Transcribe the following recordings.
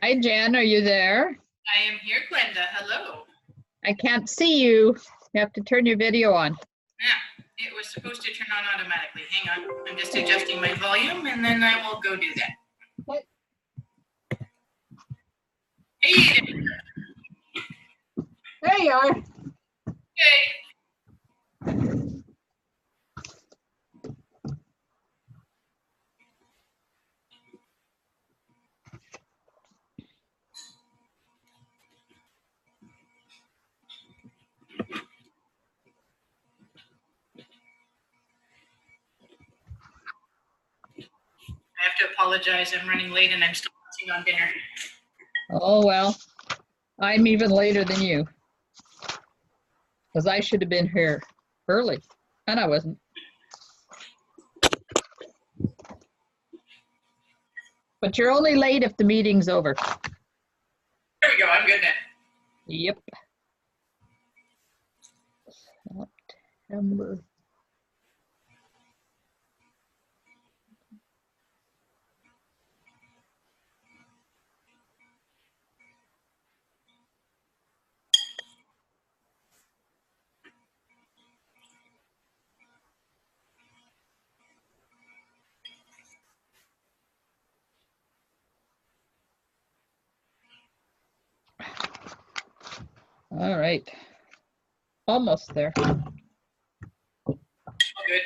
Hi, Jen, are you there? I am here, Glenda. Hello. I can't see you. You have to turn your video on. Yeah, it was supposed to turn on automatically. Hang on. I'm just adjusting my volume and then I will go do that. What? Hey There you are. Hey. I have to apologize. I'm running late and I'm still watching on dinner. Oh, well, I'm even later than you. Because I should have been here early, and I wasn't. But you're only late if the meeting's over. There we go. I'm good now. Yep. September. All right. Almost there. All good.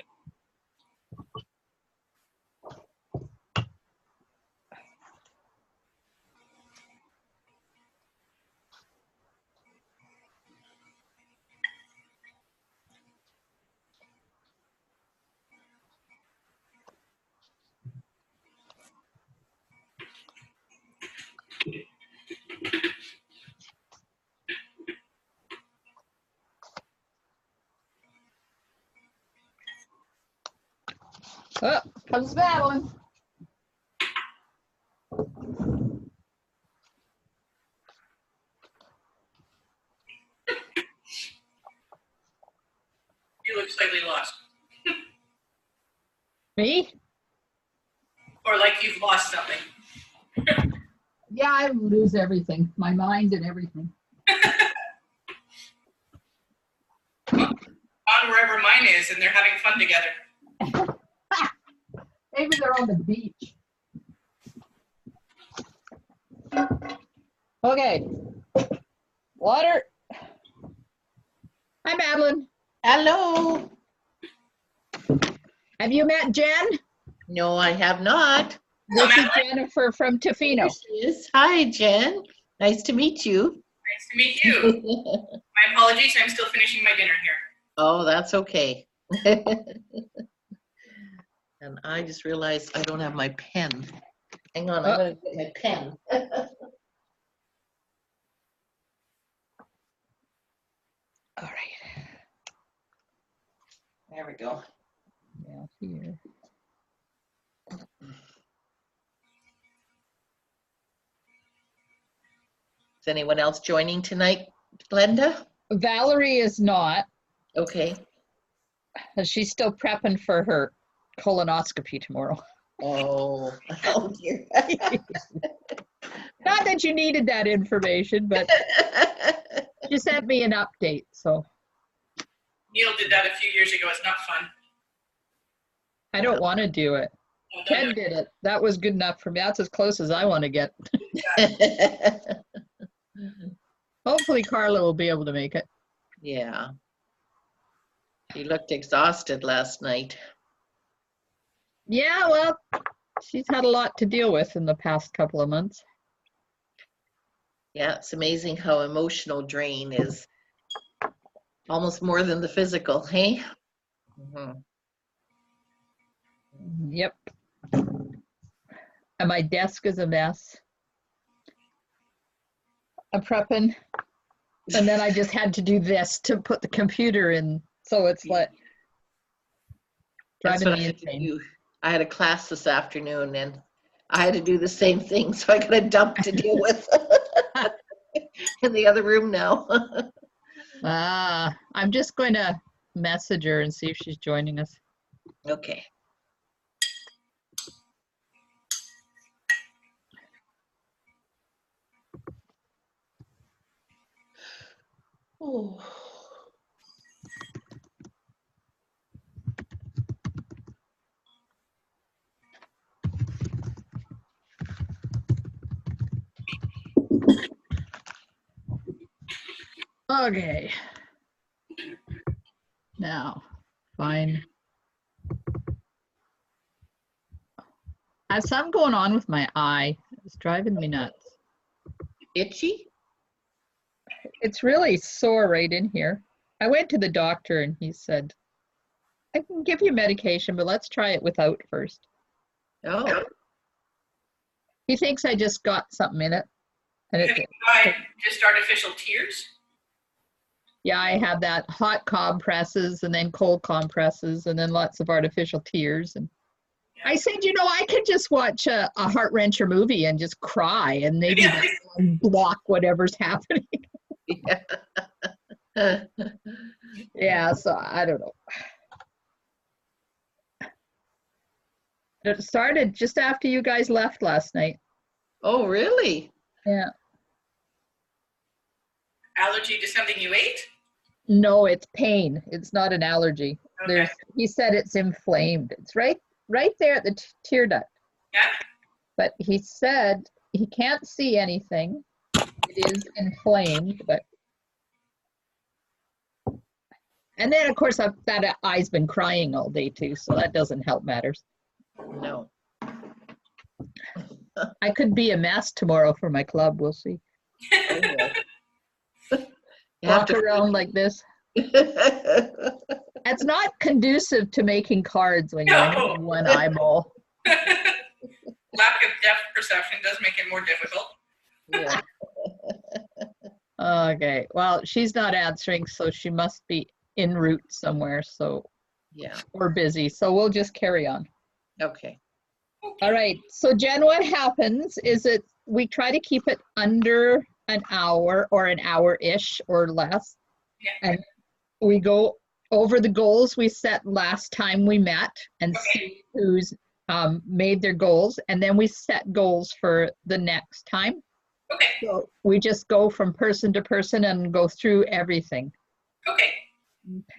Oh, comes Madeline. You look slightly lost. Me? Or like you've lost something. Yeah, I lose everything. My mind and everything. On wherever mine is and they're having fun together. Maybe they're on the beach. Okay. Water. Hi, Madeline. Hello. Have you met Jen? No, I have not. This is Jennifer from Tofino. There she is. Hi, Jen. Nice to meet you. Nice to meet you. My apologies. I'm still finishing my dinner here. Oh, that's okay. And I just realized I don't have my pen. Hang on, I'm going to get my pen. All right. There we go. Yeah, here. Is anyone else joining tonight, Glenda? Valerie is not. Okay. She's still prepping for her colonoscopy tomorrow. Oh, oh dear. Not that you needed that information, but she sent me an update, so Neil did that a few years ago. It's not fun. I don't want to do it. Oh, don't Ken do did it. That was good enough for me. That's as close as I want to get. Hopefully Carla will be able to make it. Yeah. He looked exhausted last night. Yeah, well, she's had a lot to deal with in the past couple of months. Yeah, it's amazing how emotional drain is almost more than the physical, hey? Mhm. Yep. And my desk is a mess. I'm prepping. And then I just had to do this to put the computer in. So it's like That's driving what I me had to insane. do. I had a class this afternoon and I had to do the same thing, so I got a dump to deal with in the other room now. I'm just going to message her and see if she's joining us. Okay. Oh. Okay. Now, fine. I have something going on with my eye. It's driving me nuts. Itchy? It's really sore right in here. I went to the doctor and he said, I can give you medication, but let's try it without first. Oh. He thinks I just got something in it. And Have you tried just artificial tears? yeah, I had that hot compresses and then cold compresses and then lots of artificial tears. And I said, you know, I could just watch a heart wrencher movie and just cry and maybe Yeah. that will block whatever's happening. Yeah. Yeah, so I don't know. It started just after you guys left last night. Oh, really? Yeah. Allergy to something you ate? No, it's pain. It's not an allergy. Okay. He said it's inflamed. It's right there at the tear duct. Yeah. But he said he can't see anything. It is inflamed, but and then of course that eye's been crying all day too, so that doesn't help matters. No. I could be a mess tomorrow for my club. We'll see. Oh, well. You Walk around like this. It's not conducive to making cards when you only have one eyeball. Lack of depth perception does make it more difficult. Yeah. Okay, well, she's not answering, so she must be en route somewhere, so Yeah. we're busy, so we'll just carry on. Okay. All right, so Jen, what happens is we try to keep it under an hour or an hour-ish or less. Yeah. And we go over the goals we set last time we met and see who's made their goals, and then we set goals for the next time. Okay. So we just go from person to person and go through everything. Okay.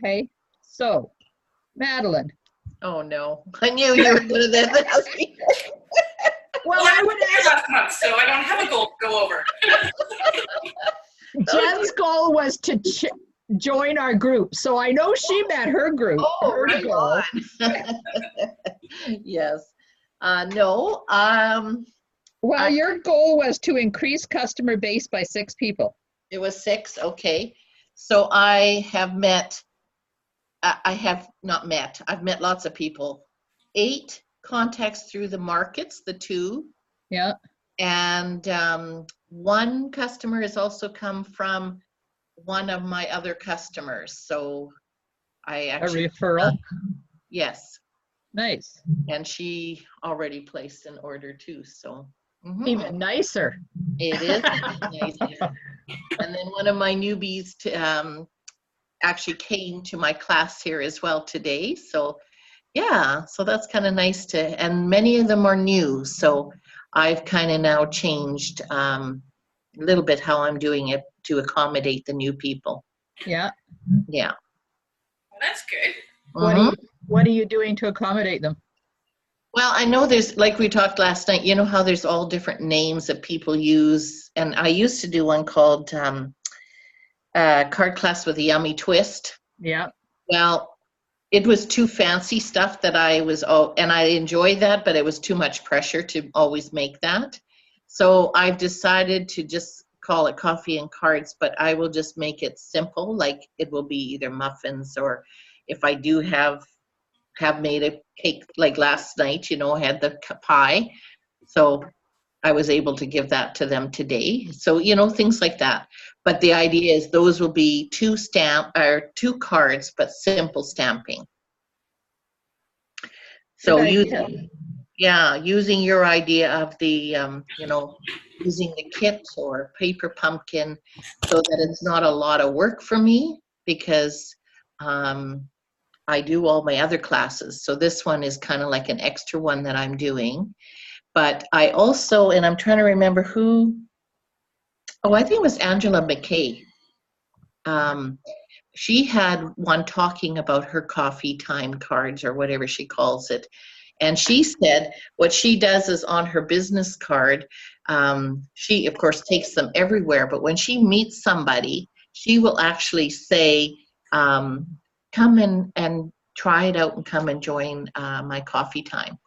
Okay, so Madeline. Oh, no. I knew you were going to ask me. Well, I would ask, last month, so I don't have a goal to go over. Jen's goal was to join our group, so I know she met her group. Oh, her right goal. on. Yes. No. Well, your goal was to increase customer base by 6 people. It was 6. Okay. So I have met, I've met lots of people. 8 contacts through the markets, the 2. Yeah. And 1 customer has also come from one of my other customers. So I actually. A referral. Yes. Nice. And she already placed an order too. So. Even nicer. It is nice. And then one of my newbies actually came to my class here as well today. So, Yeah, so that's kind of nice to, and many of them are new. So I've kind of now changed a little bit how I'm doing it to accommodate the new people. Yeah. Yeah. Well, that's good. Mhm. What are you doing to accommodate them? Well, I know there's, like we talked last night, you know how there's all different names that people use. And I used to do one called Card Class with a Yummy Twist. Yeah. Well, it was too fancy stuff that I was, oh, and I enjoyed that, but it was too much pressure to always make that. So I've decided to just call it Coffee and Cards, but I will just make it simple. Like it will be either muffins, or if I do have made a cake like last night, you know, had the pie. So I was able to give that to them today. So, you know, things like that. But the idea is those will be two cards, but simple stamping. So using your idea of the, you know, using the kit or paper pumpkin, so that it's not a lot of work for me, because I do all my other classes. So this one is kind of like an extra one that I'm doing. But I also, and I'm trying to remember who, oh, I think it was Angela McKay. She had one talking about her coffee time cards, or whatever she calls it. And she said what she does is on her business card, she, of course, takes them everywhere. But when she meets somebody, she will actually say, come in and try it out and come and join my coffee time.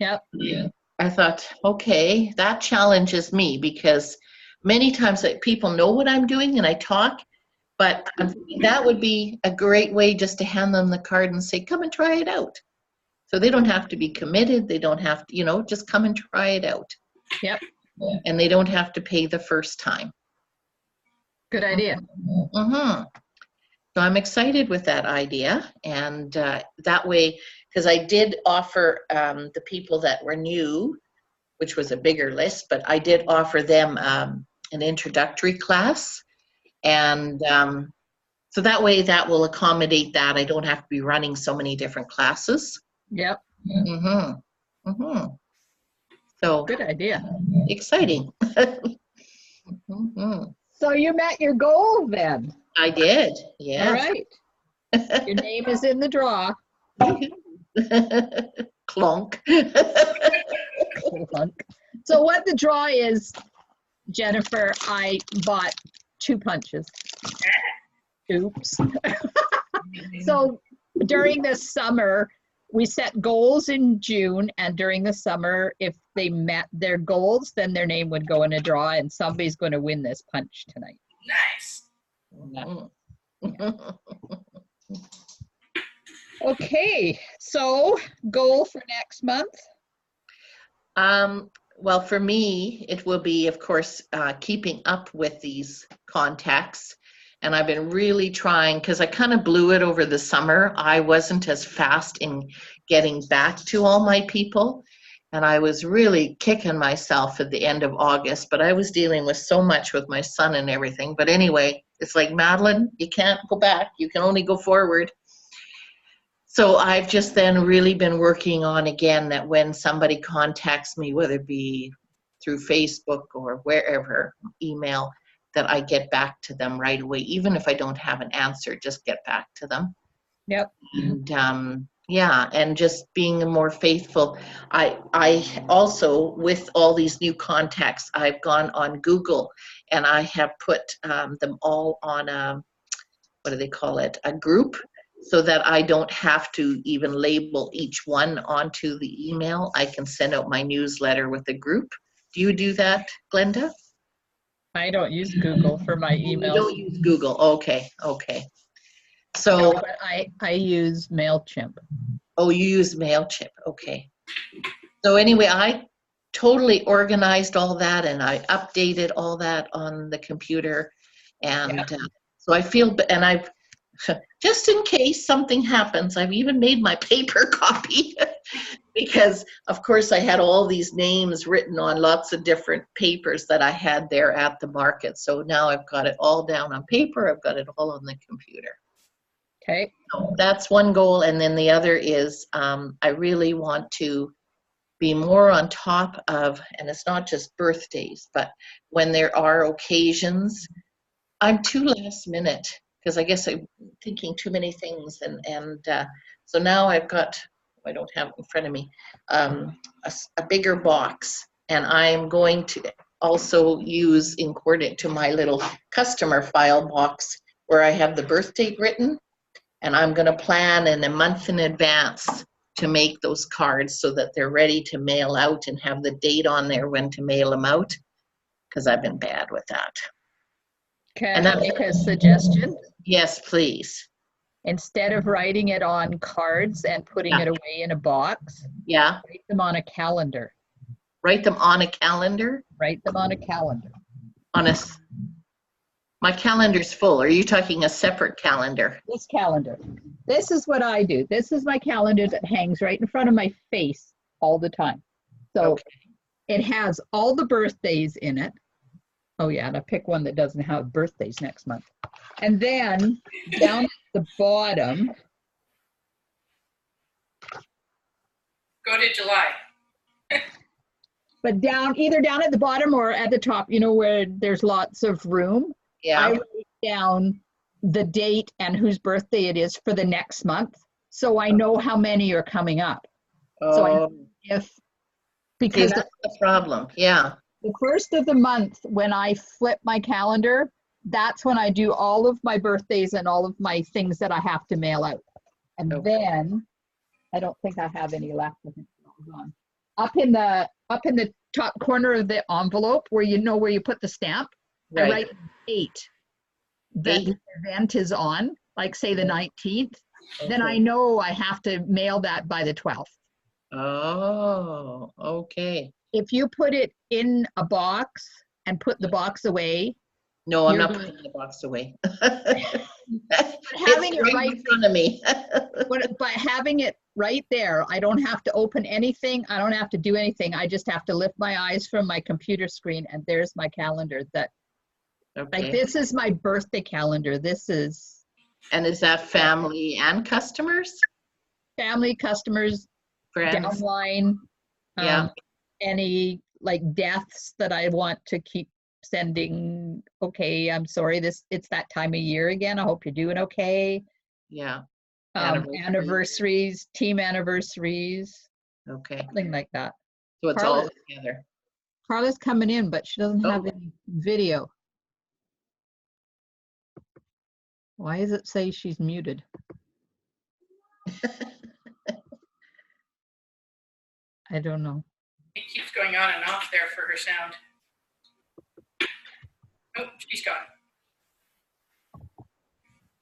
Yep. Yeah. I thought, okay, that challenges me, because many times like, people know what I'm doing and I talk, but I'm thinking that would be a great way just to hand them the card and say, come and try it out. So they don't have to be committed. They don't have to, you know, just come and try it out. Yep. And they don't have to pay the first time. Good idea. Mm-hmm. So I'm excited with that idea. And that way, because I did offer the people that were new, which was a bigger list, but I did offer them an introductory class. And so that way that will accommodate that. I don't have to be running so many different classes. Yep. Mm-hmm. Mm-hmm. So good idea. Exciting. Mm-hmm. So you met your goal then. I did, yeah. All right. Your name is in the draw. Clunk. So what the draw is, Jennifer, I bought 2 punches. Oops. So during the summer, we set goals in June, and during the summer, if they met their goals, then their name would go in a draw, and somebody's going to win this punch tonight. Nice. Okay, so goal for next month? Well, for me, it will be, of course, keeping up with these contacts. And I've been really trying, because I kind of blew it over the summer. I wasn't as fast in getting back to all my people. And I was really kicking myself at the end of August, but I was dealing with so much with my son and everything. But anyway, it's like, Madeline, you can't go back. You can only go forward. So I've just then really been working on, again, that when somebody contacts me, whether it be through Facebook or wherever, email, that I get back to them right away. Even if I don't have an answer, just get back to them. Yep. And yeah, and just being more faithful. I also, with all these new contacts, I've gone on Google and I have put them all on a, what do they call it, a group, so that I don't have to even label each one onto the email. I can send out my newsletter with the group. Do you do that, Glenda? I don't use Google for my emails. You don't use Google. Okay, okay. So, no, but I use MailChimp. Oh, you use MailChimp. Okay. So anyway, I totally organized all that and I updated all that on the computer. And so I feel, and I've, just in case something happens, I've even made my paper copy because, of course, I had all these names written on lots of different papers that I had there at the market. So now I've got it all down on paper. I've got it all on the computer. Okay. So that's one goal. And then the other is I really want to be more on top of, and it's not just birthdays, but when there are occasions, I'm too last minute because I guess I'm thinking too many things. And so now I've got, I don't have it in front of me, a bigger box. And I'm going to also use in coordinate to my little customer file box where I have the birth date written. And I'm going to plan in a month in advance to make those cards so that they're ready to mail out and have the date on there when to mail them out, because I've been bad with that. Can I make a suggestion? Yes, please. Instead of writing it on cards and putting it away in a box, Yeah. write them on a calendar. Write them on a calendar? Write them on a calendar. My calendar's full. Are you talking a separate calendar? This calendar. This is what I do. This is my calendar that hangs right in front of my face all the time. So it has all the birthdays in it. Oh yeah, and I pick one that doesn't have birthdays next month. And then down at the bottom. Go to July. But either down at the bottom or at the top, you know, where there's lots of room. Yeah. I write down the date and whose birthday it is for the next month. So I know how many are coming up. So I know because that's the problem. Yeah. The first of the month, when I flip my calendar, that's when I do all of my birthdays and all of my things that I have to mail out. And then I don't think I have any left. I think it's gone. Up in the top corner of the envelope where you know where you put the stamp, I write date that the event is on, like say the 19th. Then I know I have to mail that by the 12th. Oh, okay. If you put it in a box and put the box away. No, I'm not putting the box away. Having it right in front of me. But by having it right there, I don't have to open anything. I don't have to do anything. I just have to lift my eyes from my computer screen and there's my calendar. Like this is my birthday calendar. This is. And is that family and customers? Family, customers, friends, downline, any like deaths that I want to keep sending. Okay, I'm sorry, it's that time of year again. I hope you're doing okay. Yeah. Anniversaries, team anniversaries. Okay. Something like that. So it's all together. Carla's coming in, but she doesn't have any video. Why does it say she's muted? I don't know. It keeps going on and off there for her sound. Oh, she's gone.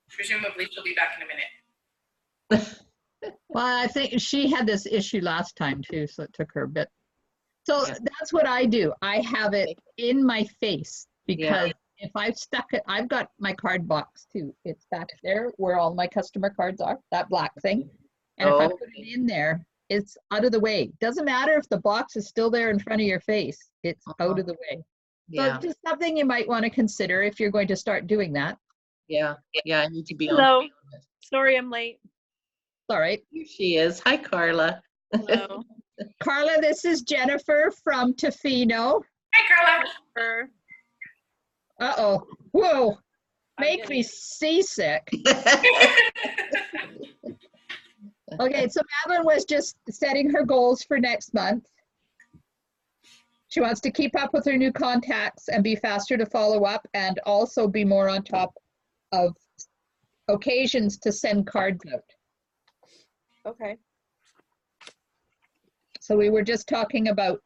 Presumably she'll be back in a minute. Well, I think she had this issue last time too, so it took her a bit. So that's what I do. I have it in my face because if I've stuck it, I've got my card box too. It's back there where all my customer cards are, that black thing. And if I put it in there, it's out of the way. Doesn't matter if the box is still there in front of your face. It's out of the way. So it's just something you might want to consider if you're going to start doing that. Yeah. I need to be on. Sorry, I'm late. All right. Here she is. Hi, Carla. Hello. Carla, this is Jennifer from Tofino. Hi, Carla. Uh-oh. Whoa. Make me seasick. Okay, so Madeline was just setting her goals for next month. She wants to keep up with her new contacts and be faster to follow up and also be more on top of occasions to send cards out. Okay. So we were just talking about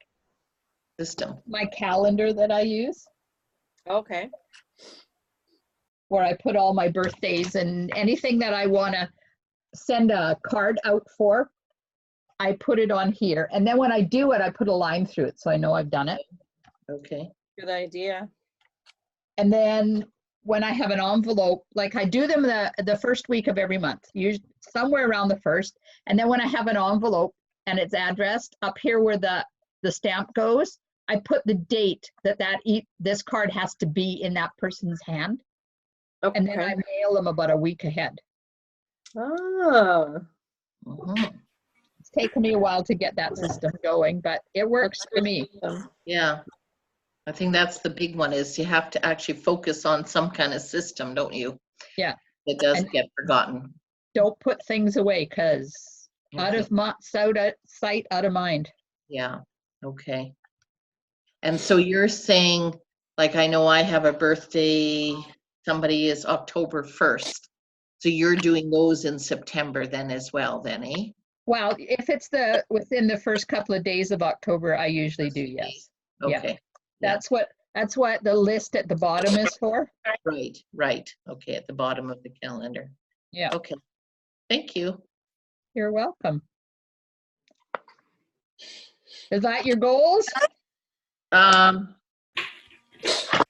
my calendar that I use. Okay. Where I put all my birthdays and anything that I want to send a card out for, I put it on here. And then when I do it, I put a line through it so I know I've done it. Okay. Good idea. And then when I have an envelope, like I do them the first week of every month, usually somewhere around the first. And then when I have an envelope and it's addressed up here where the stamp goes, I put the date this card has to be in that person's hand. Okay. And then I mail them about a week ahead. Ah, Mhm. It's taken me a while to get that system going, but it works for me. Yeah, I think that's the big one is you have to actually focus on some kind of system, don't you? Yeah. That does And get forgotten. don't put things away because out Okay. of sight, out of mind. Yeah, okay. And so you're saying, like, I know I have a birthday, somebody is October 1st. So you're doing those in September then as well, then, eh? Well, if it's within the first couple of days of October, I usually do, yes. Yeah. Okay, yeah. That's what the list at the bottom is for. right, right. Okay, at the bottom of the calendar. Yeah, Okay, thank you. you're welcome. Is that your goals?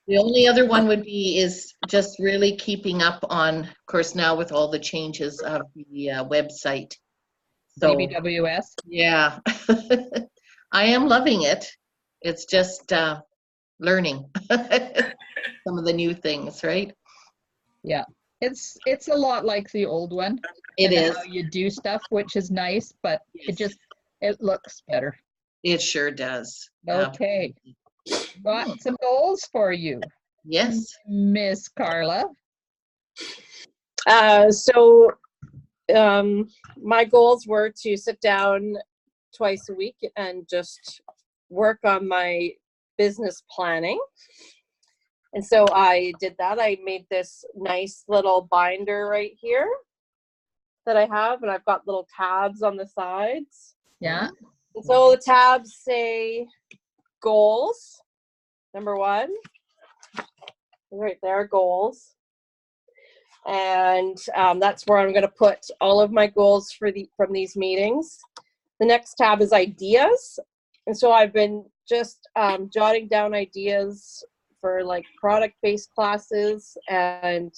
The only other one would be is just really keeping up on, of course, now with all the changes of the website. So, BBWS? yeah, I am loving it. It's just learning some of the new things, right? Yeah. It's a lot like the old one. It and is. how you do stuff, which is nice, but Yes, it looks better. it sure does. Okay. Got Hmm. some goals for you, Yes. Miss Carla. So my goals were to sit down twice a week and just work on my business planning. And so I did that. I made this nice little binder right here that I have, and I've got little tabs on the sides. Yeah. And so the tabs say goals, number 1, right there, goals. And that's where I'm going to put all of my goals from these meetings. The next tab is ideas. And so I've been just jotting down ideas for like product-based classes, and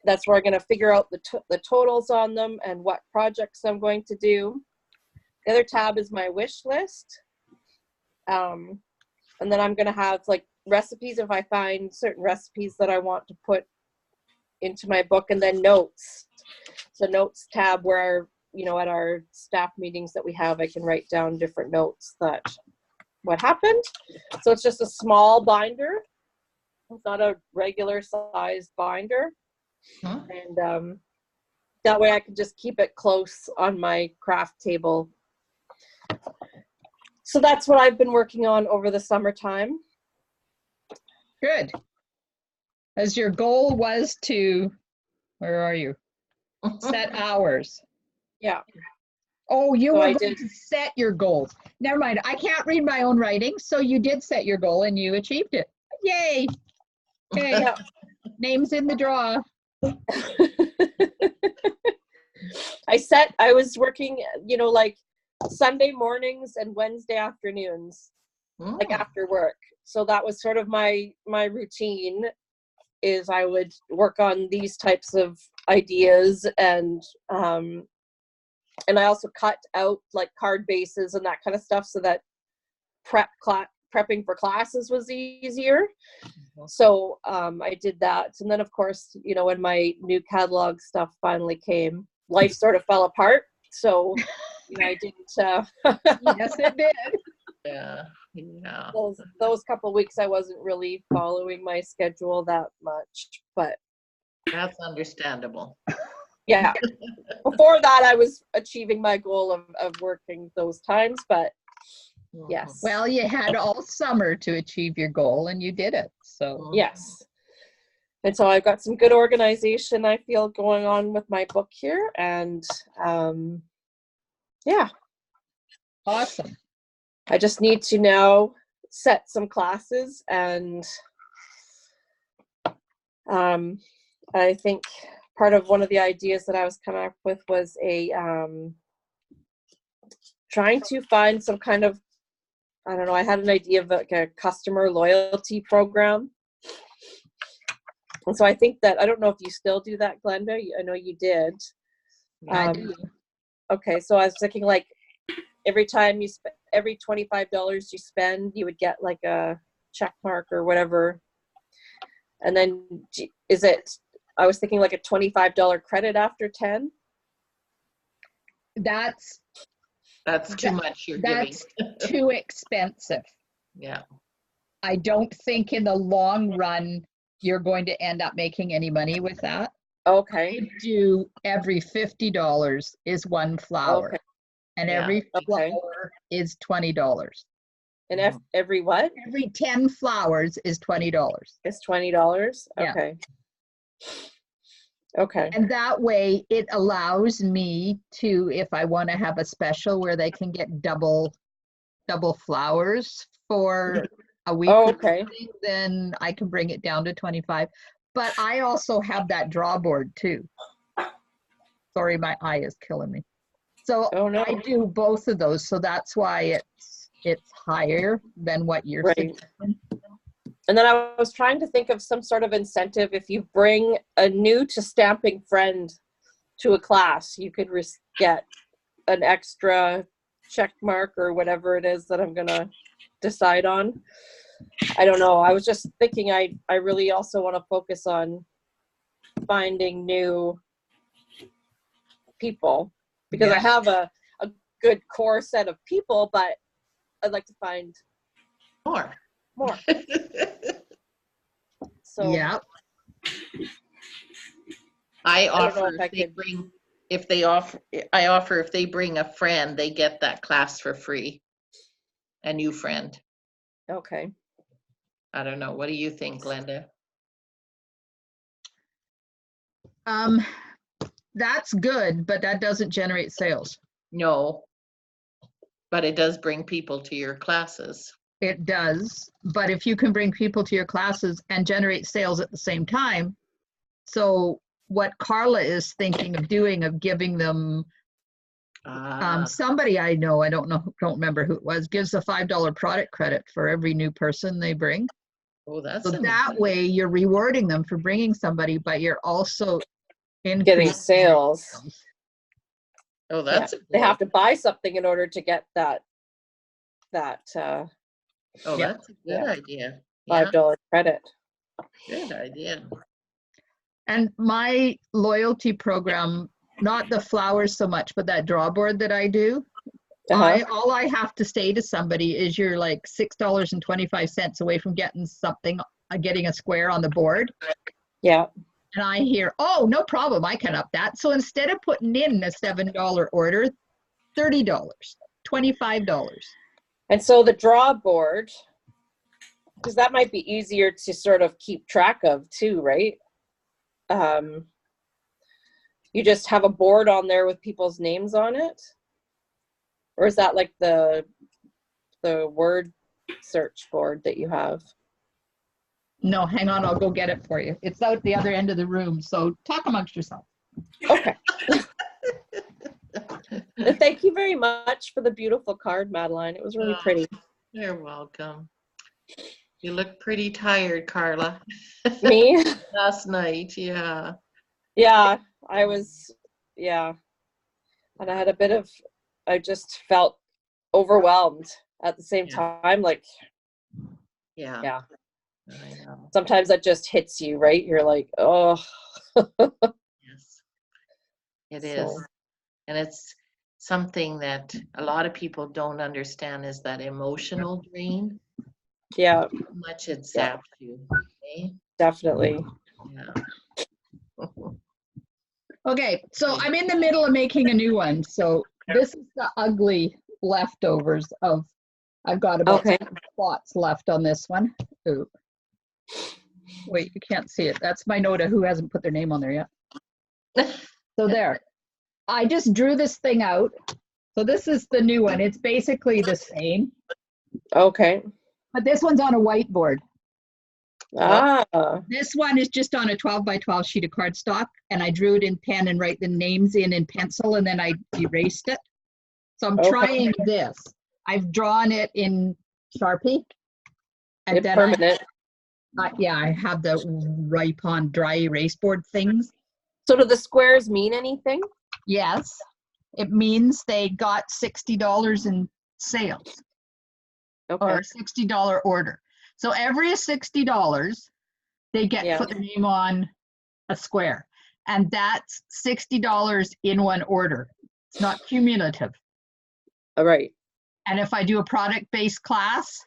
that's where I'm going to figure out the totals on them and what projects I'm going to do. The other tab is my wish list. And then I'm going to have like recipes if I find certain recipes that I want to put into my book, and then notes. So notes tab where, at our staff meetings that we have, I can write down different notes that what happened. So it's just a small binder. It's not a regular sized binder. Huh? And that way I can just keep it close on my craft table. So that's what I've been working on over the summertime. Good. As your goal was to, where are you? Set hours. Yeah. Oh, you So were I going did. to set your goals. Never mind. I can't read my own writing. So you did set your goal and you achieved it. Yay. Okay. Yeah. Name's in the draw. I was working, like Sunday mornings and Wednesday afternoons, like after work. So that was sort of my routine, is I would work on these types of ideas, and I also cut out like card bases and that kind of stuff so that prepping for classes was easier. So I did that. And then of course, when my new catalog stuff finally came, life sort of fell apart. So I didn't Yes, it did. Yeah. those couple of weeks I wasn't really following my schedule that much, but That's understandable. yeah. Before that I was achieving my goal of working those times, but yes. Well, you had all summer to achieve your goal and you did it. So Yes. And so I've got some good organization, I feel, going on with my book here. And yeah. awesome. I just need to now set some classes, and I think part of one of the ideas that I was coming up with was trying to find some kind of, I don't know, I had an idea of like a customer loyalty program. And so I think that, I don't know if you still do that, Glenda. I know you did. I do. Okay, so I was thinking like every time every $25 you spend, you would get like a check mark or whatever. And then is it I was thinking like a $25 credit after 10. That's too much you're giving. That's too expensive. Yeah. I don't think in the long run you're going to end up making any money with that. Okay. I do every $50 is one flower, Okay. and Yeah. every Okay. flower is $20. And every what? Every 10 flowers is $20. It's $20. Yeah. Okay. Okay. And that way it allows me to, if I want to have a special where they can get double flowers for a week, Oh, or okay. something, then I can bring it down to 25. But I also have that draw board too. Sorry, my eye is killing me. So Oh, no. I do both of those. So that's why it's higher than what you're Right. suggesting. And then I was trying to think of some sort of incentive. If you bring a new to stamping friend to a class, you could get an extra check mark or whatever it is that I'm gonna decide on. I don't know. I was just thinking I really also want to focus on finding new people, because I have a good core set of people, but I'd like to find More. So Yeah. I don't know offer if I if they could- bring if they bring a friend, they get that class for free. A new friend. Okay. I don't know. What do you think, Glenda? That's good, but that doesn't generate sales. No. But it does bring people to your classes. It does, but if you can bring people to your classes and generate sales at the same time, so what Carla is thinking of doing, of giving them, somebody I know, I don't remember who it was, gives a $5 product credit for every new person they bring. Oh, that's So that way you're rewarding them for bringing somebody, but you're also Getting sales. Oh, that's They have to buy something in order to get that that's a good idea. $5 credit. Good idea. And my loyalty program, not the flowers so much, but that draw board that I do, all I have to say to somebody is you're like $6.25 away from getting getting a square on the board. Yeah. And I hear, oh, no problem, I can up that. So instead of putting in a $7 order, $30, $25. And so the draw board, because that might be easier to sort of keep track of too, right? You just have a board on there with people's names on it? Or is that like the word search board that you have? No, hang on, I'll go get it for you. It's out the other end of the room, so talk amongst yourself. Okay. And thank you very much for the beautiful card, Madeline. It was really pretty. You're welcome. You look pretty tired, Carla. Me? Last night, yeah. Yeah, I was, and I had I just felt overwhelmed at the same time. Like, Yeah. I know. Sometimes that just hits you, right? You're like, oh. Yes, it is. So. And it's something that a lot of people don't understand, is that emotional drain. Yeah. How much it zaps you. Okay? Definitely. Yeah. Okay, so I'm in the middle of making a new one. So this is the ugly leftovers of, I've got about 10 spots left on this one. Ooh. Wait, you can't see it. That's my Noda who hasn't put their name on there yet. So there. I just drew this thing out. So this is the new one. It's basically the same. Okay. But this one's on a whiteboard. Ah. This one is just on a 12 by 12 sheet of cardstock, and I drew it in pen and write the names in pencil, and then I erased it. So I'm trying this. I've drawn it in Sharpie. And then permanent. I have the Ripon dry erase board things. So do the squares mean anything? Yes. It means they got $60 in sales. Okay. Or a $60 order. So every $60, they get put their name on a square. And that's $60 in one order. It's not cumulative. All right. And if I do a product-based class,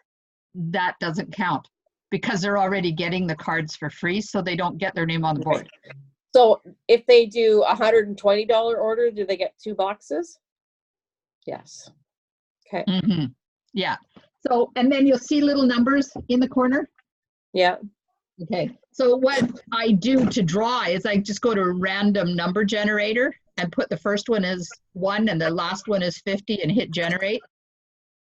that doesn't count because they're already getting the cards for free, so they don't get their name on the board. So if they do $120 order, do they get 2 boxes? Yes. Okay. Mm-hmm. Yeah. So, and then you'll see little numbers in the corner. Yeah. Okay. So what I do to draw is I just go to a random number generator and put the first one as 1 and the last one is 50 and hit generate.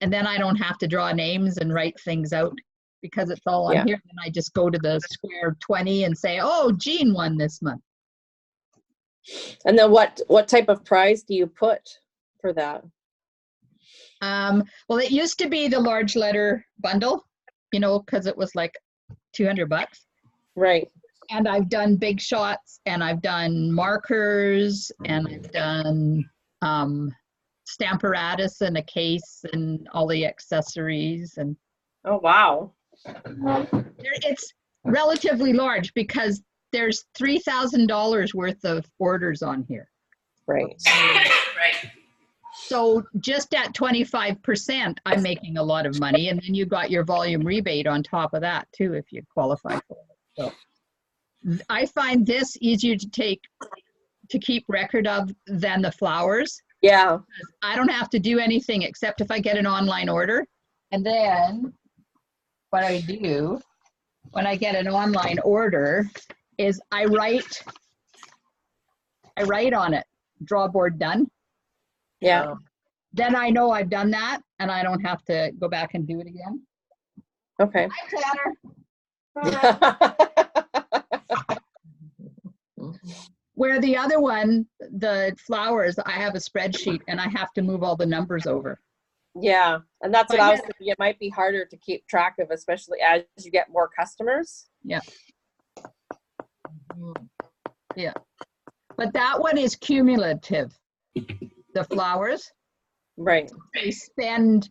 And then I don't have to draw names and write things out because it's all on here. And I just go to the square 20 and say, oh, Jean won this month. And then what type of prize do you put for that? Well, it used to be the large letter bundle, you know, because it was like $200. Right. And I've done big shots and I've done markers and I've done stamparatus and a case and all the accessories. And oh, wow. it's relatively large because there's $3,000 worth of orders on here. Right. Right. So just at 25%, I'm making a lot of money. And then you got your volume rebate on top of that too, if you qualify for it. So I find this easier to keep record of than the flowers. Yeah. I don't have to do anything except if I get an online order. And then what I do when I get an online order is I write on it, draw board done. Yeah. Then I know I've done that and I don't have to go back and do it again. Okay. Hi, Tanner. Where the other one, the flowers, I have a spreadsheet and I have to move all the numbers over. Yeah. And that's what I was thinking. It might be harder to keep track of, especially as you get more customers. Yeah. Yeah. But that one is cumulative. The flowers. Right. They spend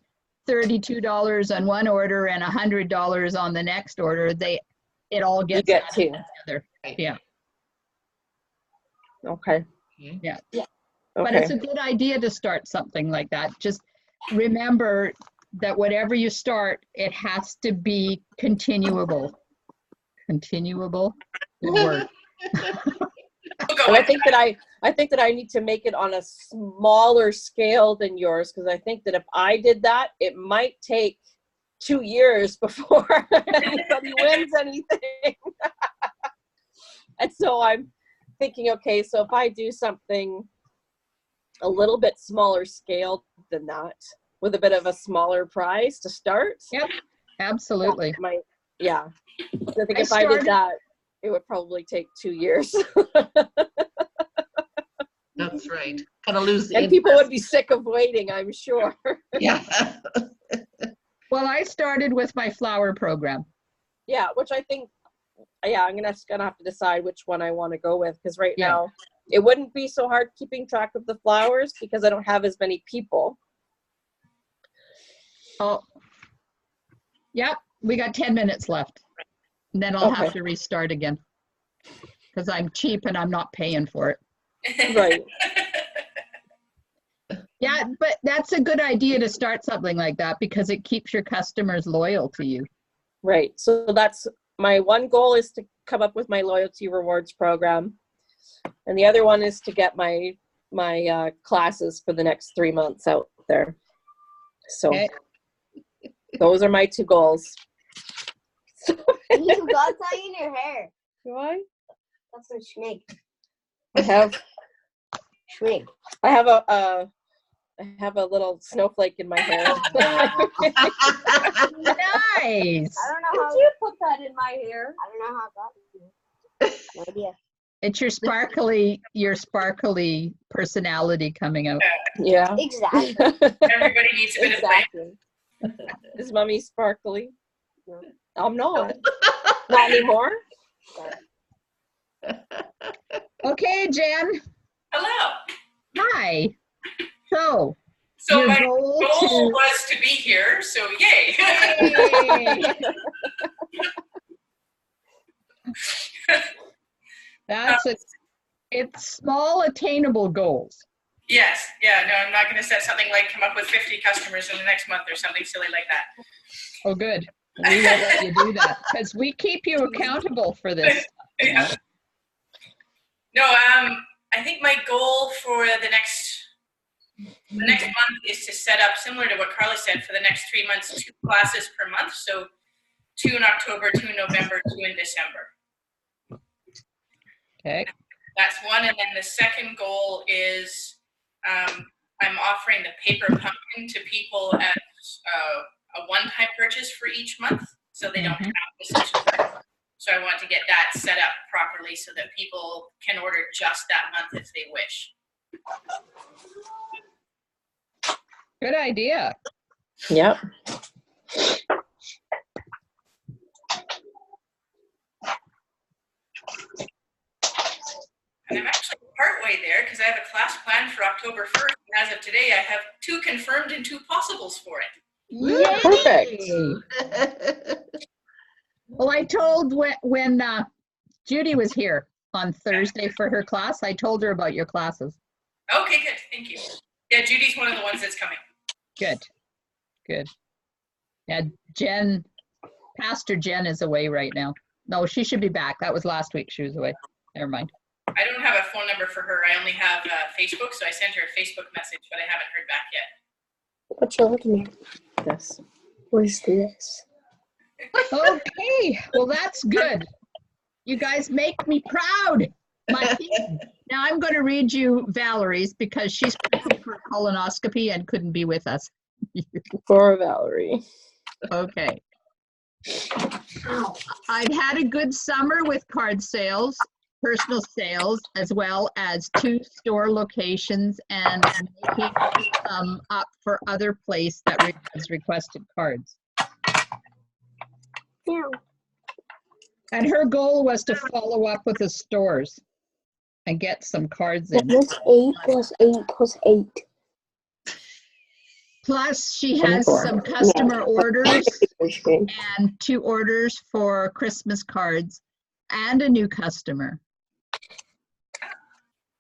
$32 on one order and $100 on the next order. It all gets You get added 2. together. Yeah. Okay. Yeah. Okay. But it's a good idea to start something like that. Just remember that whatever you start, it has to be continuable. Continuable? Good word. And I think that I need to make it on a smaller scale than yours, because I think that if I did that, it might take 2 years before anybody wins anything. And so I'm thinking, okay, so if I do something a little bit smaller scale than that, with a bit of a smaller prize to start. Yep, absolutely. Yeah. I think if I did that, it would probably take 2 years. That's right. Kind of lose the and interest. people would be sick of waiting, I'm sure. Yeah. Well, I started with my flower program. Yeah, which I think, yeah, I'm gonna have to decide which one I want to go with, because right now it wouldn't be so hard keeping track of the flowers because I don't have as many people. Oh, yep, we got 10 minutes left. And then I'll have to restart again because I'm cheap and I'm not paying for it. Right. Yeah, but that's a good idea to start something like that because it keeps your customers loyal to you. Right. So that's my one goal, is to come up with my loyalty rewards program. And the other one is to get my classes for the next 3 months out there. So those are my 2 goals. You got that in your hair. Do I? That's a snake. I have Snake. I have a little snowflake in my hair. Nice. I don't know how you put that in my hair. I don't know how I got it. No idea. It's your sparkly personality coming out. Yeah. Exactly. Everybody needs a bit of play. Exactly. Is mommy sparkly? No. I'm not. Not anymore. Okay, Jen. Hello. Hi. So So your my goal goal was to be here, so yay. Yay. It's small, attainable goals. Yes, yeah, no, I'm not gonna set something like come up with 50 customers in the next month or something silly like that. Oh, good. We won't let you do that because we keep you accountable for this. Yeah. No, I think my goal for the next month is to set up, similar to what Carla said, for the next 3 months, 2 classes per month. So 2 in October, 2 in November, 2 in December. Okay. That's one. And then the second goal is I'm offering the paper pumpkin to people as a one-time purchase for each month, so they don't have to subscribe. So I want to get that set up properly so that people can order just that month if they wish. Good idea. Yep. And I'm actually partway there because I have a class planned for October 1st. And as of today, I have 2 confirmed and 2 possibles for it. Yay! Perfect. Well, I told when Judy was here on Thursday for her class, I told her about your classes. Okay, good. Thank you. Yeah, Judy's one of the ones that's coming. Good. Good. Yeah, Pastor Jen is away right now. No, she should be back. That was last week she was away. Never mind. I don't have a phone number for her. I only have Facebook, so I sent her a Facebook message, but I haven't heard back yet. What you looking at? Yes. What is this? Okay, well, that's good. You guys make me proud. My team. Now I'm going to read you Valerie's because she's prepping for a colonoscopy and couldn't be with us. For Valerie. Okay. I've had a good summer with card sales, personal sales, as well as 2 store locations and making up for other place that has requested cards. Yeah. And her goal was to follow up with the stores and get some cards in. What's 8 plus 8 plus 8? Plus, she has 24. some customer orders Okay. and 2 orders for Christmas cards and a new customer.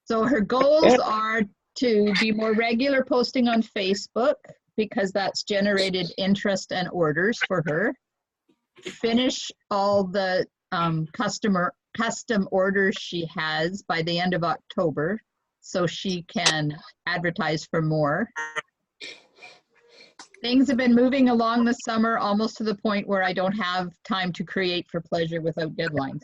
So her goals are to be more regular posting on Facebook because that's generated interest and orders for her. Finish all the custom orders she has by the end of October so she can advertise for more. Things have been moving along this summer almost to the point where I don't have time to create for pleasure without deadlines.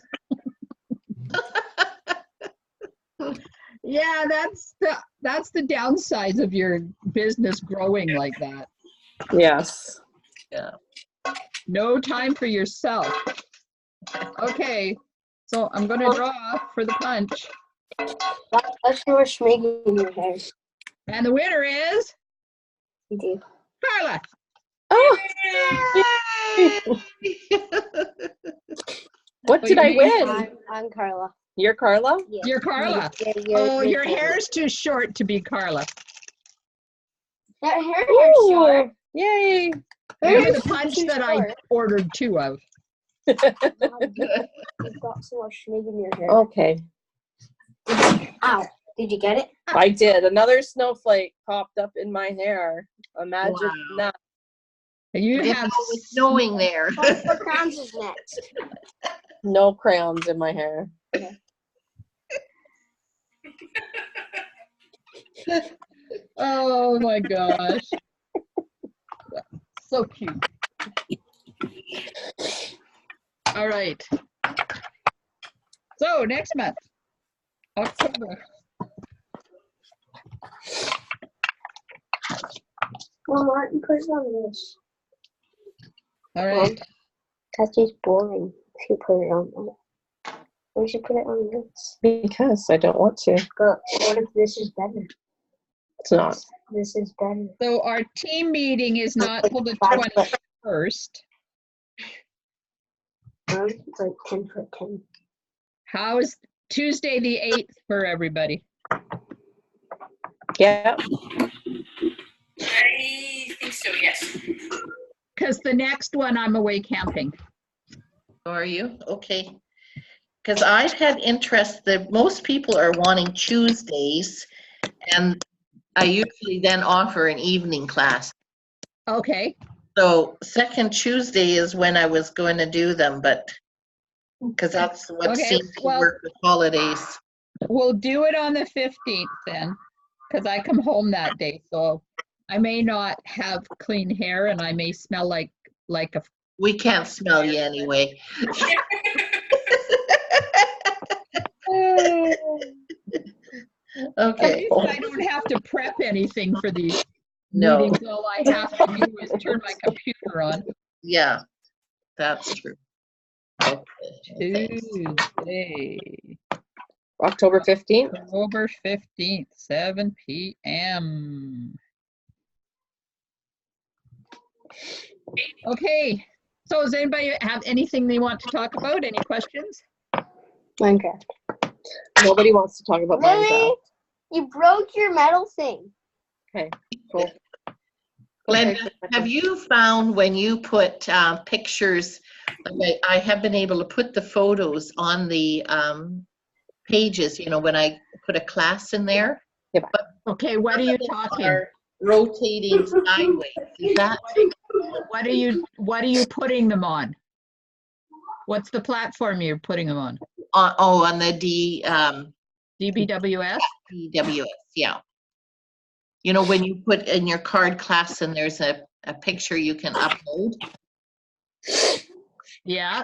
Yeah, that's the downsides of your business growing like that. Yes. Yeah. No time for yourself. Okay, so I'm going to draw for the punch. Let's do a schmeggy in your hair. And the winner is You do. Carla. Oh, what Oh, did you I made win? I'm Carla. You're Carla? Yeah. You're Carla. Yeah, Oh, your Carla. hair's too short to be Carla. That hair is short. Yay. Remember the punch that I ordered 2 of. You've got so much schmeggy in your hair. Okay. Ow. Did you get it? I did. Another snowflake popped up in my hair. Imagine Wow. that. You It's have always snowing there. What crowns is next? No crayons in my hair. Oh my gosh. So cute. All right. So next month, October. Well, why don't you put it on this? All right. That's just boring if you put it on that. We should put it on this. Because I don't want to. But what if this is better? It's not. This is better. So our team meeting is not till the 21st. Like 10 for 10. How is Tuesday the 8th for everybody? Yeah. I think so, yes. Because the next one I'm away camping. Are you? Okay. because I've had interest that most people are wanting Tuesdays, and I usually then offer an evening class. Okay, So second Tuesday is when I was going to do them, but because that's what Okay, seems to well- work with holidays. we'll do it on the 15th then, because I come home that day, so I may not have clean hair and I may smell like a. We can't smell you anyway. At Okay. least I don't have to prep anything for these No. meetings. All I have to do is turn my computer on. Yeah, that's true. Okay. Thanks. Tuesday, October 15th. October 15th, 7 p.m. Okay, so does anybody have anything they want to talk about? Any questions? Minecraft. Nobody wants to talk about Lily, Minecraft. you broke your metal thing. Okay, cool. Glenda, have you found when you put pictures, like I have been able to put the photos on the pages, you know, when I put a class in there? Okay, what are you talking? Are rotating sideways. Is that What are you putting them on? What's the platform you're putting them on? on the DBWS? DWS? Yeah. You know, when you put in your card class and there's a picture you can upload. Yeah,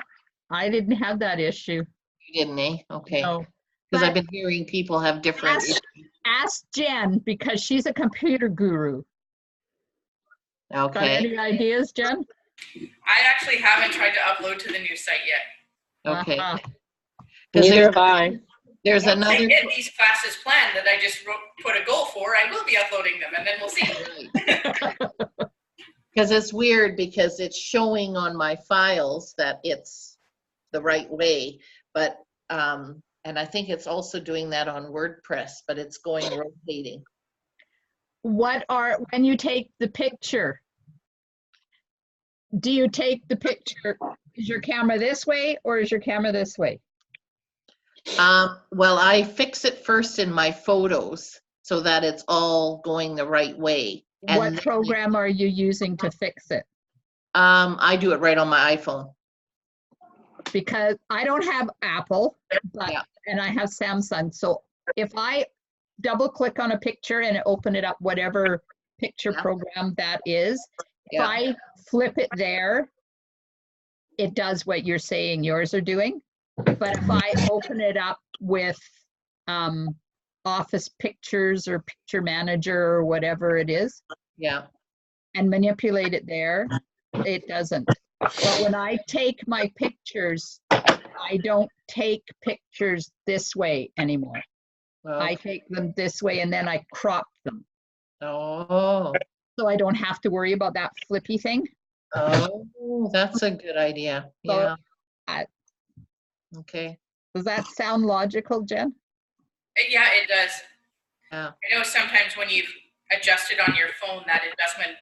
I didn't have that issue. You didn't, eh? Okay. No. Because I've But been hearing people have different issues. ask Jen because she's a computer guru. Got Okay. any ideas, Jen? I actually haven't tried to upload to the new site yet. Okay. Uh-huh. 'Cause Neither have I. There's Once I another. get these classes planned that I just put a goal for, I will be uploading them, and then we'll see. Because it's weird because it's showing on my files that it's the right way, but and I think it's also doing that on WordPress, but it's going rotating. When you take the picture, do you take the picture, is your camera this way or is your camera this way? Well, I fix it first in my photos so that it's all going the right way. And What program are you using to fix it? I do it right on my iPhone. Because I don't have Apple, Yeah. and I have Samsung. So if I double click on a picture and open it up, whatever picture Yeah. program that is, if Yeah. I flip it there, it does what you're saying yours are doing. But if I open it up with Office Pictures or Picture Manager or whatever it is Yeah. and manipulate it there, it doesn't. But when I take my pictures, I don't take pictures this way anymore. I take them this way and then I crop them. Oh. So I don't have to worry about that flippy thing. Oh, that's a good idea. So Yeah. I- Okay. Does that sound logical, Jen? Yeah, it does. Yeah. I know sometimes when you've adjusted on your phone that adjustment